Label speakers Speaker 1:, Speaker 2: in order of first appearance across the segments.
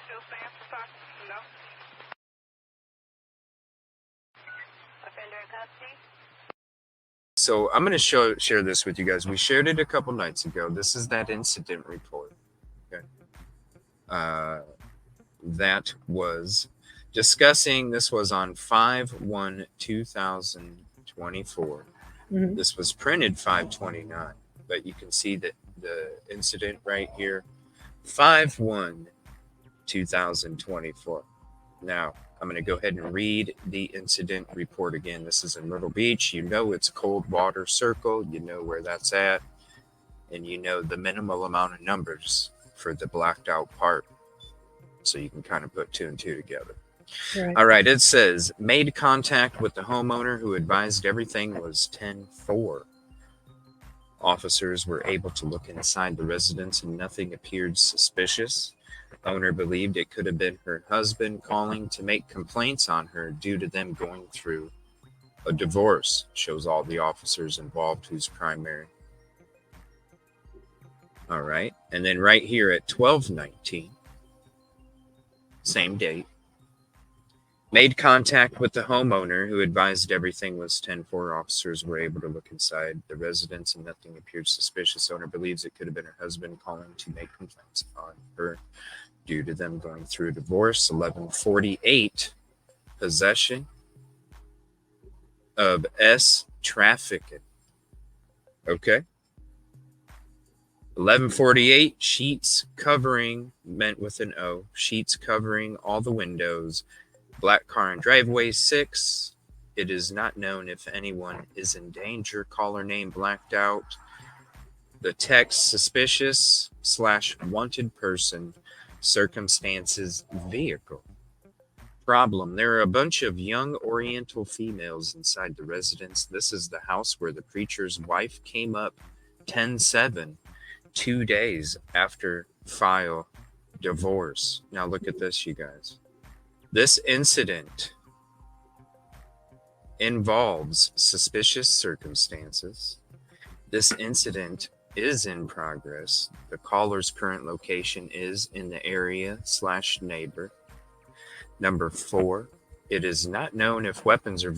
Speaker 1: still saying for talking? No. Offender in custody?
Speaker 2: So I'm going to share this with you guys. We shared it a couple nights ago. This is that incident report. Okay. That was discussing, this was on 5/1/2024.
Speaker 3: Mhm.
Speaker 2: This was printed 5/29, but you can see that the incident right here, 5/1/2024. Now, I'm going to go ahead and read the incident report again. This is in Myrtle Beach. You know it's Coldwater Circle. You know where that's at. And you know the minimal amount of numbers for the blacked out part. So you can kind of put two and two together.
Speaker 3: Right.
Speaker 2: All right. It says, made contact with the homeowner who advised everything was 10-4. Officers were able to look inside the residence and nothing appeared suspicious. Owner believed it could have been her husband calling to make complaints on her due to them going through a divorce. Shows all the officers involved who's primary. All right. And then right here at 12:19, same date, made contact with the homeowner who advised everything was 10-4. Officers were able to look inside the residence and nothing appeared suspicious. Owner believes it could have been her husband calling to make complaints on her due to them going through a divorce. 11:48, possession of S trafficking. Okay. 11:48, sheets covering, meant with an O, sheets covering all the windows. Black car in driveway. 6, it is not known if anyone is in danger. Caller name blacked out. The text suspicious / wanted person. Circumstances vehicle. Problem, there are a bunch of young Oriental females inside the residence. This is the house where the preacher's wife came up 10/7, 2 days after file divorce. Now look at this, you guys. This incident involves suspicious circumstances. This incident is in progress. The caller's current location is in the area / neighbor. Number 4, it is not known if weapons are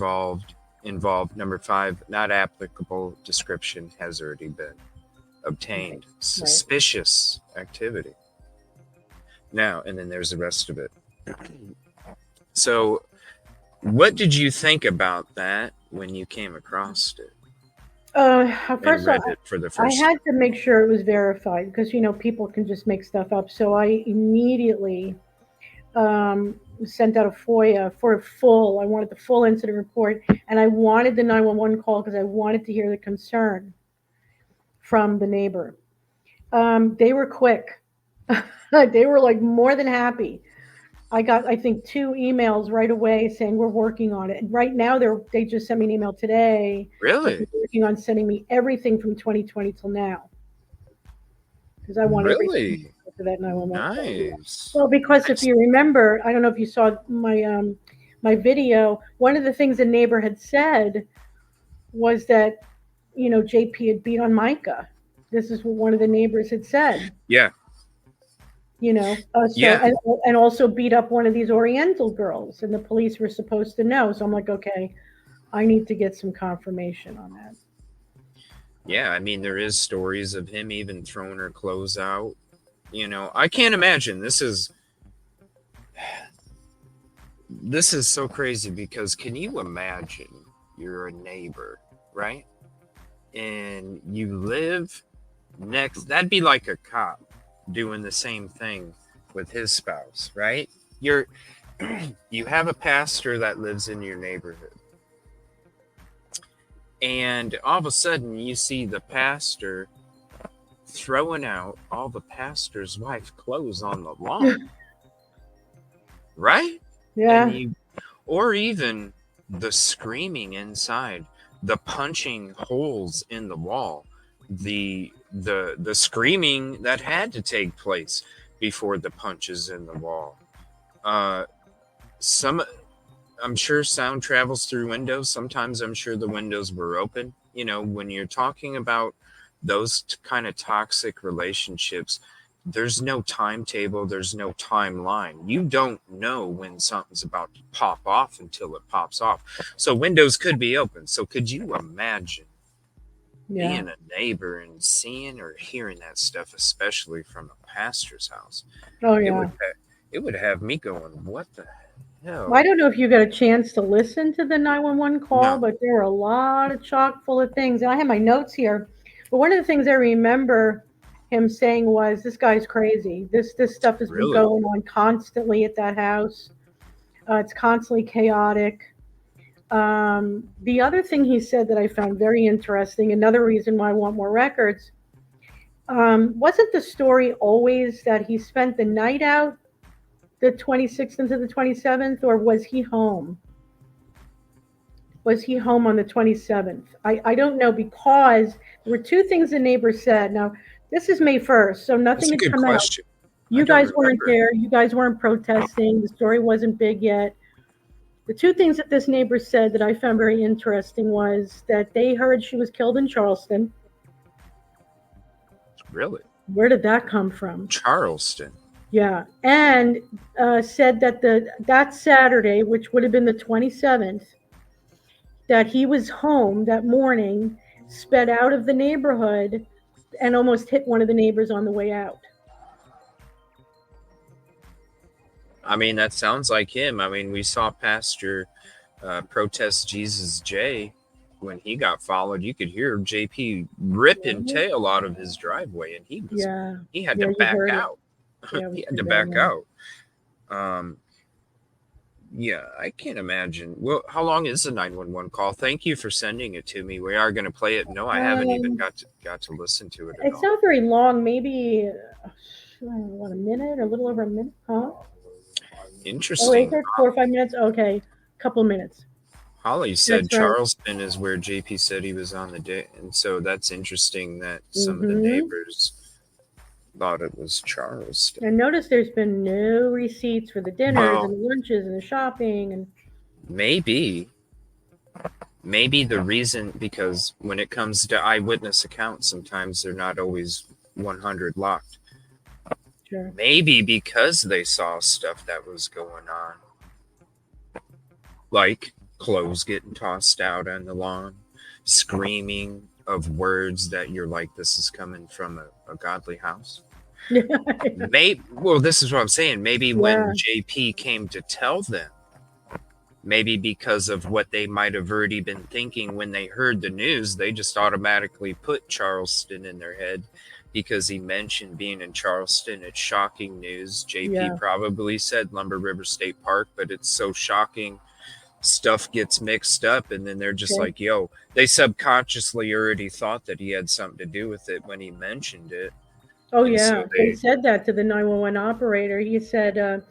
Speaker 2: involved. Number 5, not applicable. Description has already been obtained.
Speaker 3: Right.
Speaker 2: Suspicious activity. Now, and then there's the rest of it. So, what did you think about that when you came across it?
Speaker 3: First
Speaker 2: read
Speaker 3: off,
Speaker 2: it for the
Speaker 3: I
Speaker 2: first
Speaker 3: had to make sure it was verified because people can just make stuff up. So I immediately sent out a FOIA for a full. I wanted the full incident report, and I wanted the 911 call because I wanted to hear the concern from the neighbor. They were quick. They were like more than happy. I got, I think, 2 emails right away saying we're working on it. And right now, they just sent me an email today.
Speaker 2: Really?
Speaker 3: They're working on sending me everything from 2020 till now because I want everything
Speaker 2: Really?
Speaker 3: for that 911.
Speaker 2: Nice.
Speaker 3: Well, because if
Speaker 2: Nice.
Speaker 3: you remember, I don't know if you saw my video. One of the things the neighbor had said was that JP had beat on Micah. This is what one of the neighbors had said.
Speaker 2: Yeah.
Speaker 3: Yeah. And also beat up one of these Oriental girls, and the police were supposed to know. So I'm like, okay, I need to get some confirmation on that.
Speaker 2: Yeah, I mean, there is stories of him even throwing her clothes out. I can't imagine. This is so crazy because can you imagine you're a neighbor, right? And you live next, that'd be like a cop doing the same thing with his spouse, right? You have a pastor that lives in your neighborhood. And all of a sudden you see the pastor throwing out all the pastor's wife's clothes on the lawn. Right?
Speaker 3: Yeah.
Speaker 2: Or even the screaming inside, the punching holes in the wall, the screaming that had to take place before the punches in the wall. I'm sure sound travels through windows. Sometimes I'm sure the windows were open. When you're talking about those kind of toxic relationships, there's no timetable, there's no timeline. You don't know when something's about to pop off until it pops off. So windows could be open. So could you imagine
Speaker 3: Yeah.
Speaker 2: being a neighbor and seeing or hearing that stuff, especially from a pastor's house?
Speaker 3: Oh
Speaker 2: It
Speaker 3: yeah.
Speaker 2: would have me going, what the hell?
Speaker 3: Well, I don't know if you got a chance to listen to the 911 call,
Speaker 2: No.
Speaker 3: but there were a lot of chock full of things. And I have my notes here. But one of the things I remember him saying was, "This guy's crazy. This stuff has been
Speaker 2: Really?
Speaker 3: going on constantly at that house. It's constantly chaotic." The other thing he said that I found very interesting, another reason why I want more records, wasn't the story always that he spent the night out the 26th into the 27th, or was he home? Was he home on the 27th? I don't know, because there were two things the neighbors said. Now, this is May 1st, so
Speaker 2: That's
Speaker 3: nothing
Speaker 2: a
Speaker 3: had
Speaker 2: good
Speaker 3: come out.
Speaker 2: question. I
Speaker 3: You
Speaker 2: don't
Speaker 3: guys weren't
Speaker 2: remember.
Speaker 3: there. You guys weren't protesting. The story wasn't big yet. The two things that this neighbor said that I found very interesting was that they heard she was killed in Charleston.
Speaker 2: Really?
Speaker 3: Where did that come from?
Speaker 2: Charleston.
Speaker 3: Yeah, and said that that Saturday, which would have been the 27th, that he was home that morning, sped out of the neighborhood, and almost hit one of the neighbors on the way out.
Speaker 2: I mean, that sounds like him. I mean, we saw Pastor protest Jesus J when he got followed. You could hear JP ripping tail out of his driveway, and he had to
Speaker 3: you
Speaker 2: back
Speaker 3: heard it.
Speaker 2: out.
Speaker 3: Yeah, it was
Speaker 2: He had to
Speaker 3: pretty bad,
Speaker 2: back
Speaker 3: yeah.
Speaker 2: out. Yeah, I can't imagine. Well, how long is the 911 call? Thank you for sending it to me. We are going to play it. No, I haven't even got to listen to it at
Speaker 3: It's
Speaker 2: all.
Speaker 3: not very long, maybe what, a minute or a little over a minute, huh? Oh, is
Speaker 2: Interesting.
Speaker 3: it 4 or 5 minutes? Okay, a couple of minutes.
Speaker 2: Holly said
Speaker 3: That's right.
Speaker 2: Charleston is where JP said he was on the day, and so that's interesting that some of the
Speaker 3: Mhm.
Speaker 2: neighbors thought it was Charleston.
Speaker 3: And notice there's been no receipts for the dinners
Speaker 2: Well,
Speaker 3: and the lunches and the shopping and
Speaker 2: maybe the reason, because when it comes to eyewitness accounts, sometimes they're not always 100 locked.
Speaker 3: sure.
Speaker 2: Maybe because they saw stuff that was going on, like clothes getting tossed out on the lawn, screaming of words that you're like, this is coming from a godly house. Maybe, well, this is what I'm saying. Maybe when JP came to tell them, maybe because of what they might have already been thinking when they heard the news, they just automatically put Charleston in their head because he mentioned being in Charleston. It's shocking news. JP probably said Lumber River State Park, but it's so shocking. Stuff gets mixed up, and then they're just like, yo, they subconsciously already thought that he had something to do with it when he mentioned it.
Speaker 3: Oh, and yeah. So they said that to the 911 operator. He said,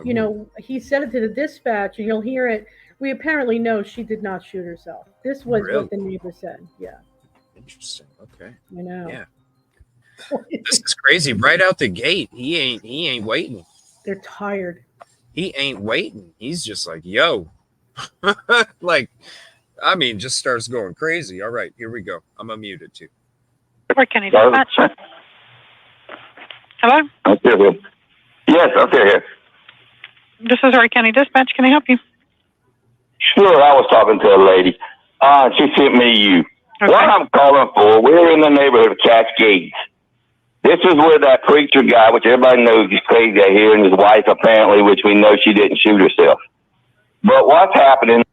Speaker 3: you know, he said it to the dispatcher. You'll hear it. We apparently know she did not shoot herself. This was what the neighbor said. Yeah.
Speaker 2: Interesting. Okay.
Speaker 3: I know.
Speaker 2: Yeah. This is crazy. Right out the gate, he ain't waiting.
Speaker 3: They're tired.
Speaker 2: He ain't waiting. He's just like, yo. Like, I mean, just starts going crazy. All right, here we go. I'm unmuted too.
Speaker 4: Where can I dispatch? Hello?
Speaker 5: I'm still here. Yes, I'm still here.
Speaker 4: This is Horry County Dispatch. Can I help you?
Speaker 5: Sure, I was talking to a lady. She sent me you.
Speaker 4: Okay.
Speaker 5: What I'm calling for, we're in the neighborhood of Cascades. This is where that preacher guy, which everybody knows he's crazy out here, and his wife apparently, which we know she didn't shoot herself. But what's happening?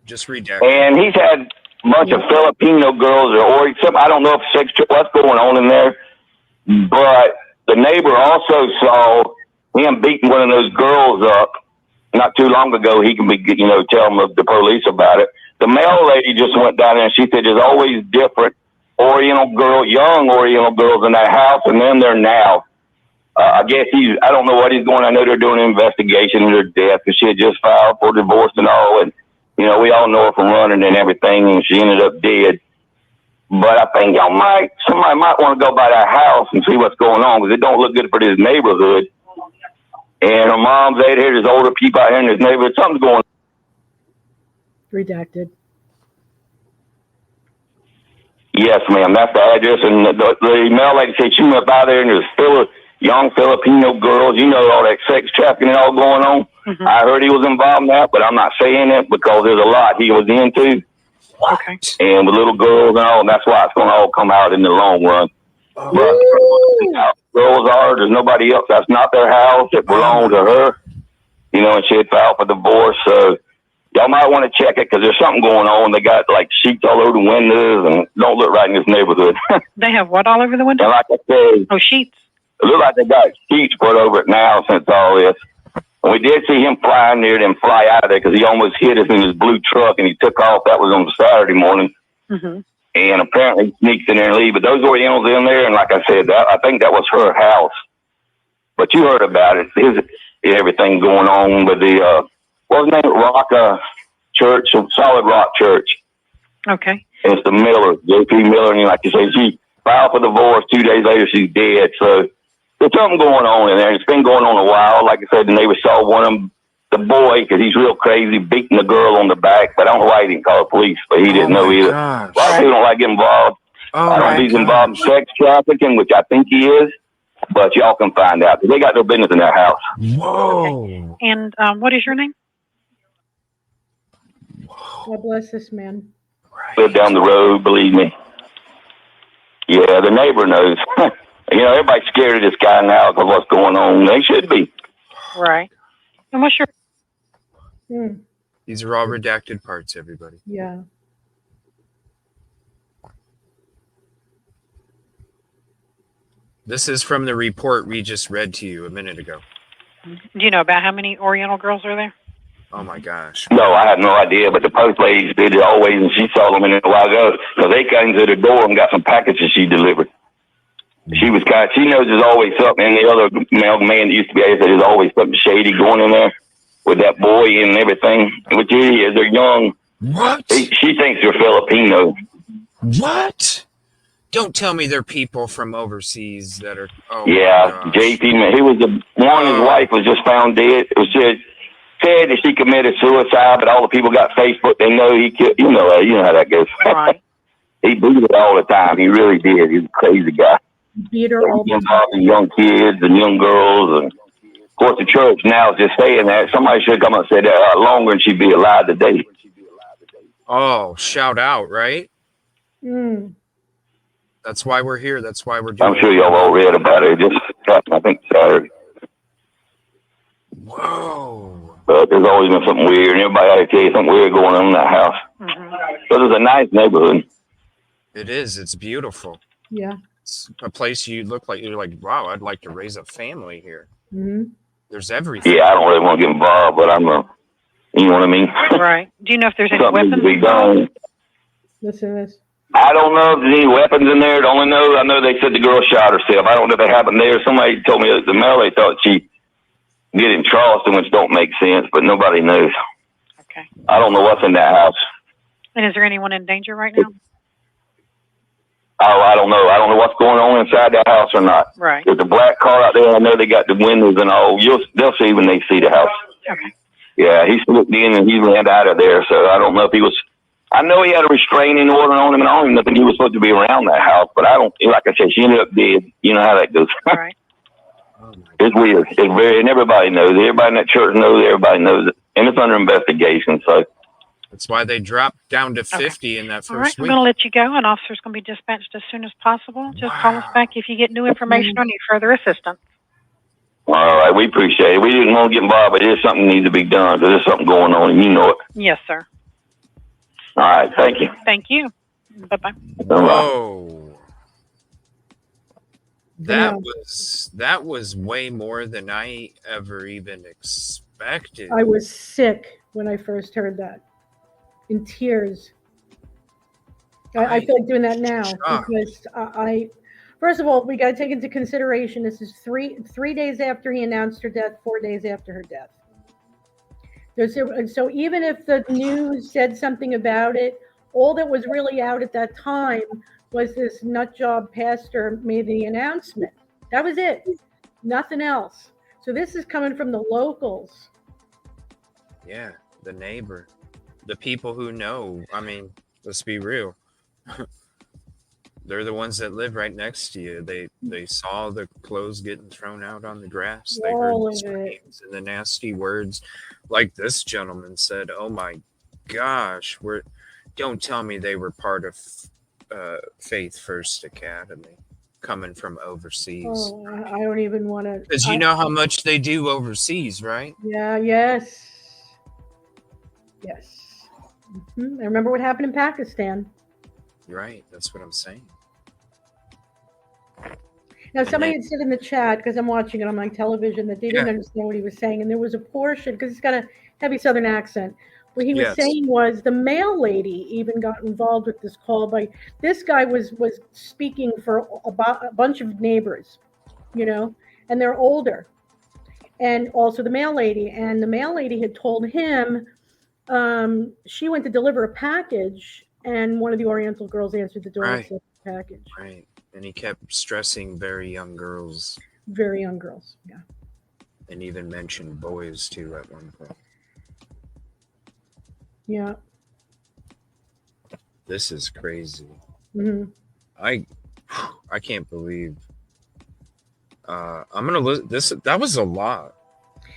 Speaker 2: Just redact.
Speaker 5: And he's had a bunch of Filipino girls or something. I don't know if what's going on in there. But the neighbor also saw him beating one of those girls up not too long ago. He can be, tell them the police about it. The mail lady just went down there and she said there's always different young Oriental girls in that house, and then they're now. I guess I don't know what he's going. I know they're doing an investigation into her death, because she had just filed for divorce and all. And, we all know her from running and everything, and she ended up dead. But I think somebody might want to go by that house and see what's going on, because it don't look good for this neighborhood. And her mom's out here, there's older people out here in this neighborhood. Something's going on.
Speaker 3: Redacted.
Speaker 5: Yes, ma'am. That's the address. And the mail lady said she went by there and there's young Filipino girls. You know, all that sex trafficking and all going on.
Speaker 4: Mm-hmm.
Speaker 5: I heard he was involved in that, but I'm not saying it because there's a lot he was into.
Speaker 4: Okay.
Speaker 5: And with little girls and all, and that's why it's going to all come out in the long run. But girls are, there's nobody else. That's not their house. It belongs to her. You know, and she had filed for divorce. So y'all might want to check it because there's something going on. They got like sheets all over the windows and don't look right in this neighborhood.
Speaker 4: They have what all over the window?
Speaker 5: And like I said,
Speaker 4: Oh, sheets.
Speaker 5: it look like they got sheets put over it now since all this. And we did see him fly near them, fly out of there because he almost hit us in his blue truck and he took off. That was on Saturday morning.
Speaker 4: Mm-hmm.
Speaker 5: And apparently he sneaks in there and leaves. But those Orientals in there, and like I said, I think that was her house. But you heard about it. Everything going on with the, what was the name? Rock Church, Solid Rock Church.
Speaker 4: Okay.
Speaker 5: And it's the Miller, J.P. Miller. And like you say, she filed for divorce. 2 days later, she's dead. So there's something going on in there. It's been going on a while. Like I said, the neighbor saw one of them, the boy, because he's real crazy, beating the girl on the back. But I don't know why he didn't call the police, but he didn't know either.
Speaker 2: Gosh.
Speaker 5: A lot of people don't like getting involved. I don't think he's involved in sex trafficking, which I think he is. But y'all can find out. They got no business in their house.
Speaker 2: Whoa.
Speaker 4: Okay. And what is your name?
Speaker 3: God bless this man.
Speaker 5: Live down the road, believe me. Yeah, the neighbor knows. You know, everybody's scared of this guy now because what's going on. They should be.
Speaker 4: Right. And what's your...
Speaker 2: These are all redacted parts, everybody.
Speaker 3: Yeah.
Speaker 2: This is from the report we just read to you a minute ago.
Speaker 4: Do you know about how many Oriental girls are there?
Speaker 2: Oh my gosh.
Speaker 5: No, I have no idea, but the post lady did it always, and she saw them in a while ago because they came to the door and got some packages she delivered. She was she knows there's always something, and the other man that used to be there said there's always something shady going in there with that boy and everything, which is, they're young.
Speaker 2: What?
Speaker 5: She thinks they're Filipino.
Speaker 2: What? Don't tell me they're people from overseas that are. Oh
Speaker 5: yeah, JP. He was the one. His wife was just found dead. It was just said that she committed suicide, but all the people got Facebook. They know he killed. You know how that goes.
Speaker 4: Right.
Speaker 5: He beat it all the time. He really did. He's a crazy guy.
Speaker 3: Beat her all the time.
Speaker 5: Involving young kids and young girls, and of course the church now is just saying that. Somebody should come up and say that longer, and she'd be alive today.
Speaker 2: Oh, shout out, right? That's why we're here. That's why we're doing
Speaker 5: I'm sure y'all all read about it. Just I think Saturday.
Speaker 2: Whoa.
Speaker 5: But there's always been something weird, and everybody had to tell you something weird going on in that house. But it's a nice neighborhood.
Speaker 2: It is. It's beautiful.
Speaker 3: Yeah.
Speaker 2: It's a place you're like, wow, I'd like to raise a family here.
Speaker 3: Mm-hmm.
Speaker 2: There's everything.
Speaker 5: Yeah, I don't really want to get involved, but you know what I mean?
Speaker 4: Right. Do you know if there's any
Speaker 5: Something
Speaker 4: weapons
Speaker 5: to be done.
Speaker 3: Listen to this.
Speaker 5: I don't know if there's any weapons in there. I know they said the girl shot herself. I don't know if that happened there. Somebody told me that the mail, they thought she did in Charleston, which don't make sense, but nobody knows.
Speaker 4: Okay.
Speaker 5: I don't know what's in that house.
Speaker 4: And is there anyone in danger right now?
Speaker 5: Oh, I don't know. I don't know what's going on inside that house or not.
Speaker 4: Right.
Speaker 5: There's a black car out there. I know they got the windows and all. They'll see when they see the house.
Speaker 4: Okay.
Speaker 5: Yeah, he slipped in and he ran out of there. So I don't know if he was. I know he had a restraining order on him, and I don't even think he was supposed to be around that house. But I don't. Like I said, she ended up dead. You know how that goes.
Speaker 4: Right.
Speaker 5: It's weird. It's very, and everybody knows. Everybody in that church knows. Everybody knows it, and it's under investigation. So
Speaker 2: that's why they dropped down to 50 in that first
Speaker 4: All right.
Speaker 2: week.
Speaker 4: I'm going to let you go. An officer's going to be dispatched as soon as possible. Just call us back if you get new information or need further assistance.
Speaker 5: All right, we appreciate it. We didn't want to get involved, but there's something that needs to be done because there's something going on, and you know it.
Speaker 4: Yes, sir.
Speaker 5: All right, thank you.
Speaker 4: Thank you. Bye-bye.
Speaker 2: Whoa. That was way more than I ever even expected.
Speaker 3: I was sick when I first heard that. In tears. I feel like doing that now because I first of all, we got to take into consideration this is three days after he announced her death, 4 days after her death. So even if the news said something about it, all that was really out at that time was this nutjob pastor made the announcement. That was it. Nothing else. So this is coming from the locals.
Speaker 2: Yeah, the neighbor. The people who know. I mean, let's be real. they're the ones that live right next to you. They saw the clothes getting thrown out on the grass. They heard
Speaker 3: All
Speaker 2: the
Speaker 3: of it.
Speaker 2: screams and the nasty words, like this gentleman said. Oh my gosh, don't tell me they were part of Faith First Academy, coming from overseas.
Speaker 3: Oh, I don't even want to.
Speaker 2: Because you know how much they do overseas, right?
Speaker 3: Yeah. Yes. Yes. I remember what happened in Pakistan.
Speaker 2: Right. That's what I'm saying.
Speaker 3: Now,
Speaker 2: And
Speaker 3: somebody
Speaker 2: then-
Speaker 3: had said in the chat, because I'm watching it on my television, that they didn't
Speaker 2: Yeah.
Speaker 3: understand what he was saying. And there was a portion, because he's got a heavy Southern accent. What he was
Speaker 2: Yes.
Speaker 3: saying was the mail lady even got involved with this call by this guy was speaking for a bunch of neighbors, you know, and they're older. And also the mail lady. And the mail lady had told him she went to deliver a package, and one of the Oriental girls answered the door and
Speaker 2: Right.
Speaker 3: said the package.
Speaker 2: Right. And he kept stressing very young girls,
Speaker 3: Very young girls. Yeah.
Speaker 2: and even mentioned boys too at one point.
Speaker 3: Yeah.
Speaker 2: This is crazy.
Speaker 3: Hmm.
Speaker 2: I can't believe. I'm gonna listen. That was a lot.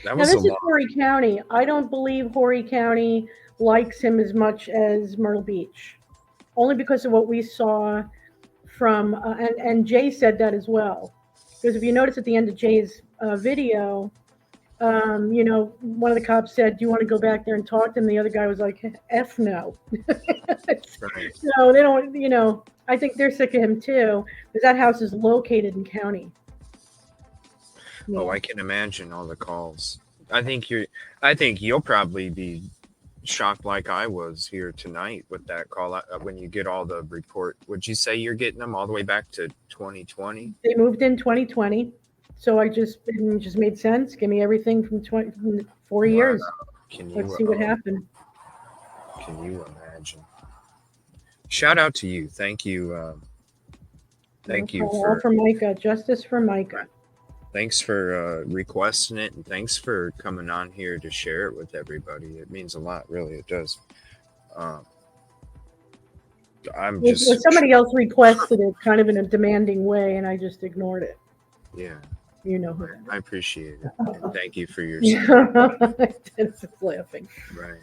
Speaker 2: That
Speaker 3: Now,
Speaker 2: was
Speaker 3: this
Speaker 2: a
Speaker 3: is
Speaker 2: lot.
Speaker 3: Horry County. I don't believe Horry County likes him as much as Myrtle Beach, only because of what we saw from, and Jay said that as well. Because if you notice at the end of Jay's video, you know, one of the cops said, "Do you want to go back there and talk to him?" The other guy was like, "F no."
Speaker 2: Right.
Speaker 3: No, they don't. You know, I think they're sick of him too, because that house is located in county. Yeah.
Speaker 2: Oh, I can imagine all the calls. I think you'll probably be shocked like I was here tonight with that call when you get all the report. Would you say you're getting them all the way back to 2020?
Speaker 3: They moved in 2020, so it just made sense. Give me everything from 4 years.
Speaker 2: Can you
Speaker 3: Let's see what happened.
Speaker 2: Can you imagine? Shout out to you. Thank you. Thank you
Speaker 3: All for Micah. Justice for Micah.
Speaker 2: Thanks for requesting it, and thanks for coming on here to share it with everybody. It means a lot, really. It does. I'm
Speaker 3: Well,
Speaker 2: just
Speaker 3: somebody else requested it kind of in a demanding way, and I just ignored it.
Speaker 2: yeah.
Speaker 3: You know who that
Speaker 2: I appreciate it. And thank you for your
Speaker 3: is. Dennis is laughing.
Speaker 2: right.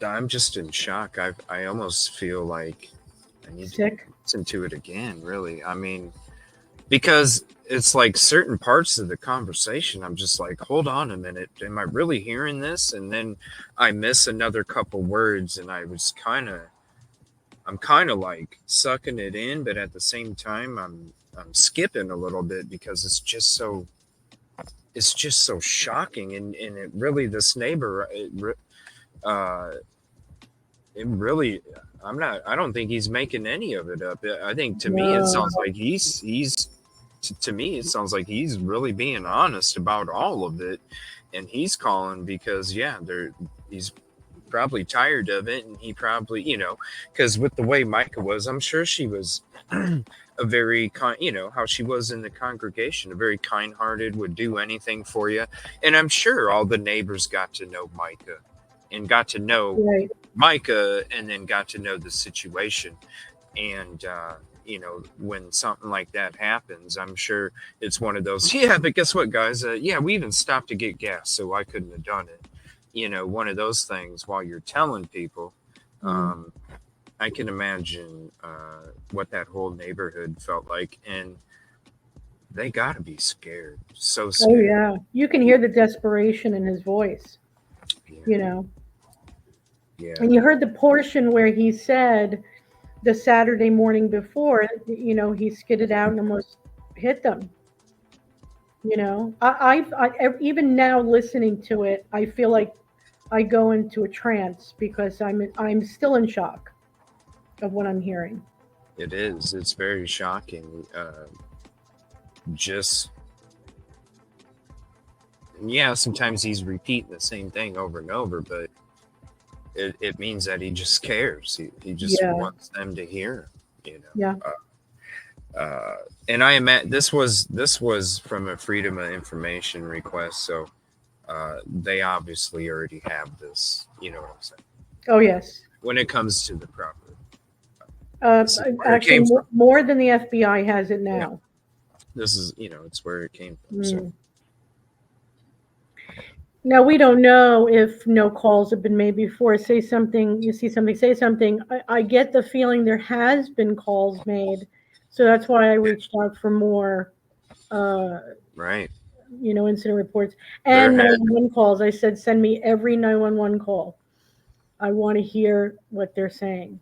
Speaker 2: I'm just in shock. I almost feel like I need
Speaker 3: Sick.
Speaker 2: to listen to it again. Really, I mean, because it's like certain parts of the conversation, I'm just like, hold on a minute, am I really hearing this? And then I miss another couple words, and I'm kind of like sucking it in, but at the same time, I'm skipping a little bit because it's just so shocking, and it really, this neighbor, it really, I don't think he's making any of it up. I think to me it sounds like to me it sounds like he's really being honest about all of it, and he's calling because he's probably tired of it, and he probably, because with the way Micah was, I'm sure she was a very how she was in the congregation, a very kind-hearted, would do anything for you. And I'm sure all the neighbors got to know Micah and got to know
Speaker 3: Right.
Speaker 2: Micah, and then got to know the situation. And when something like that happens, I'm sure it's one of those, but guess what, guys, we even stopped to get gas, so I couldn't have done it. One of those things while you're telling people. I can imagine what that whole neighborhood felt like, and they got to be scared. So scared.
Speaker 3: Oh yeah, you can hear the desperation in his voice.
Speaker 2: Yeah. Yeah.
Speaker 3: And you heard the portion where he said the Saturday morning before, he skidded out and almost hit them. I even now listening to it, I feel like I go into a trance because I'm still in shock of what I'm hearing.
Speaker 2: It is. It's very shocking. Sometimes he's repeating the same thing over and over, but it means that he just cares. He just wants them to hear him,
Speaker 3: Yeah.
Speaker 2: And I imagine this was from a Freedom of Information request, so they obviously already have this. You know what I'm saying?
Speaker 3: Oh yes.
Speaker 2: When it comes to the proper This is where it
Speaker 3: Actually,
Speaker 2: came from.
Speaker 3: more than the FBI has it now.
Speaker 2: This is, it's where it came from. So
Speaker 3: Now, we don't know if no calls have been made before. Say something, you see something, say something. I get the feeling there has been calls made. So that's why I reached out for more,
Speaker 2: right.
Speaker 3: incident reports
Speaker 2: There
Speaker 3: and
Speaker 2: had
Speaker 3: 911 calls. I said, send me every 911 call. I want to hear what they're saying.